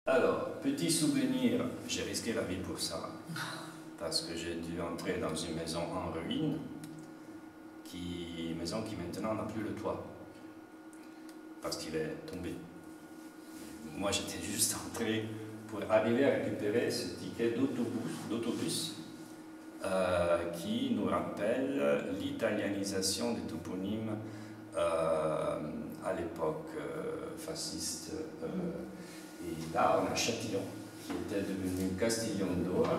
Alors, petit souvenir, j'ai risqué la vie pour ça, parce que j'ai dû entrer dans une maison en ruine, maison qui maintenant n'a plus le toit, parce qu'il est tombé. Moi, j'étais juste entré pour arriver à récupérer ce ticket d'autobus qui nous rappelle l'italianisation des toponymes à l'époque fasciste. Et là, on a Châtillon, qui était devenu Castiglione d'Ora.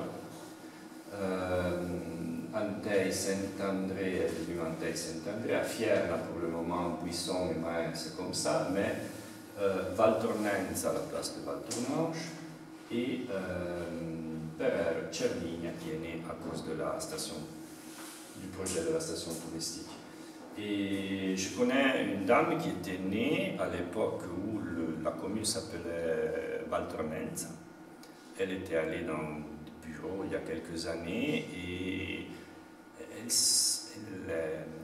Antei Saint-André est devenu Antei Saint-André. À Fier, là, pour le moment, Buisson et Main, c'est comme ça. Mais Valtornenza à la place de Valtournanche. Et Perer Cervigna, qui est né à cause de la station, du projet de la station touristique. Et je connais une dame qui était née à l'époque où la commune s'appelait Valtornenza. Elle était allée dans le bureau il y a quelques années et elle s'est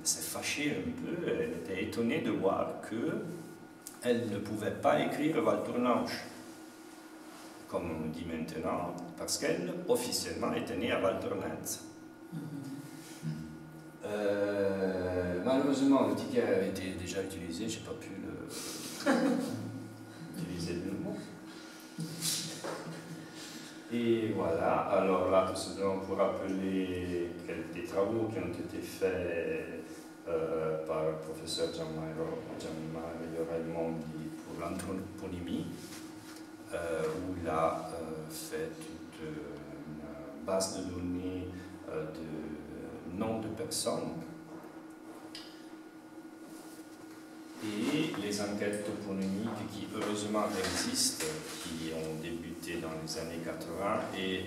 fâchée un peu. Elle était étonnée de voir qu'elle ne pouvait pas écrire Valtournanche, comme on dit maintenant, parce qu'elle, officiellement, était née à Valtornenza. Malheureusement, le ticket a été déjà utilisé, je n'ai pas pu utiliser le mot. Et voilà, alors là, tout simplement pour rappeler des travaux qui ont été faits par le professeur Gianmario Raimondi pour l'anthroponymie, où il a fait toute une base de données de noms de personnes. Et les enquêtes toponymiques qui heureusement existent, qui ont débuté dans les années 80 et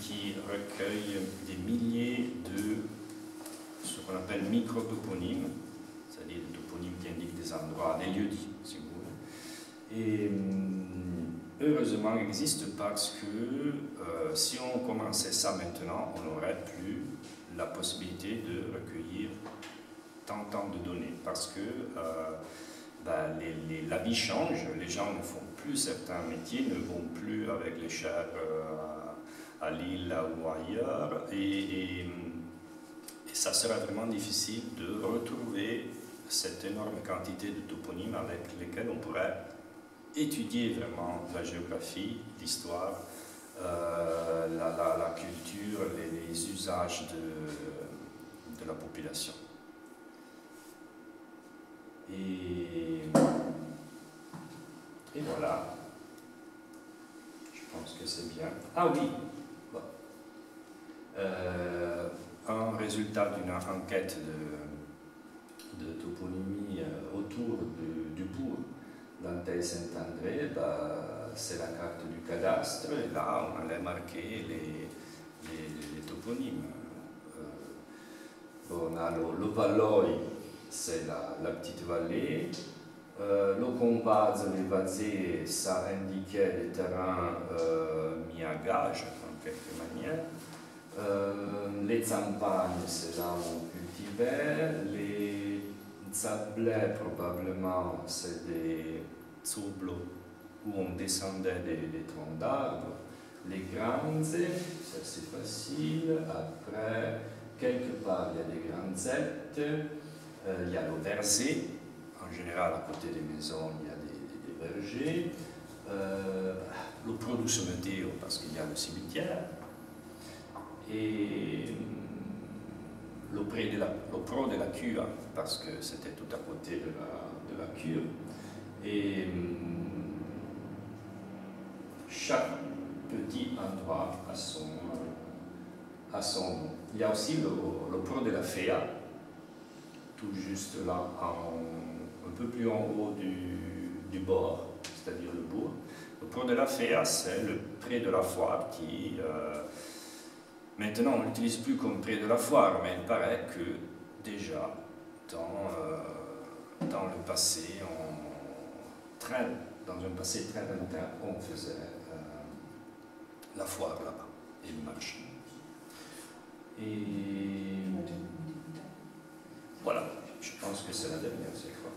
qui recueillent des milliers de ce qu'on appelle micro-toponymes, c'est-à-dire des toponymes qui indiquent des endroits, des lieux-dits, si vous voulez. Et heureusement existent parce que si on commençait ça maintenant, on n'aurait plus la possibilité de recueillir tant de données, parce que la vie change, les gens ne font plus certains métiers, ne vont plus avec les chars à Lille ou ailleurs, et ça sera vraiment difficile de retrouver cette énorme quantité de toponymes avec lesquels on pourrait étudier vraiment la géographie, l'histoire, la culture, les usages de la population. Et voilà, je pense que c'est bien. Ah oui, bon. Un résultat d'une enquête de toponymie autour du bourg d'Antei Saint-André, c'est la carte du cadastre, et là on allait marquer les toponymes. On a le Valloi, c'est la petite vallée. Le Compazzo, les Vazze, ça indiquait les terrains mis à gage, en quelque manière. Les Zampagnes, c'est là où on cultivait. Les Zablets, probablement, c'est des Zoblo, où on descendait des troncs d'arbres. Les Granze, c'est assez facile. Après, quelque part, il y a des granzettes. Il y a le verger, en général à côté des maisons il y a des vergers, le produce météo parce qu'il y a le cimetière, et le pro de la cure parce que c'était tout à côté de la cure, et chaque petit endroit a son nom. Il y a aussi le pro de la Fea, tout juste là, un peu plus en haut du bord, c'est-à-dire le bourg. Le port de la Fea, c'est le pré de la foire qui, maintenant on ne l'utilise plus comme pré de la foire, mais il paraît que déjà, dans le passé, dans un passé très lointain, on faisait la foire là-bas, et le marché. Et voilà, je pense que c'est la dernière, c'est quoi.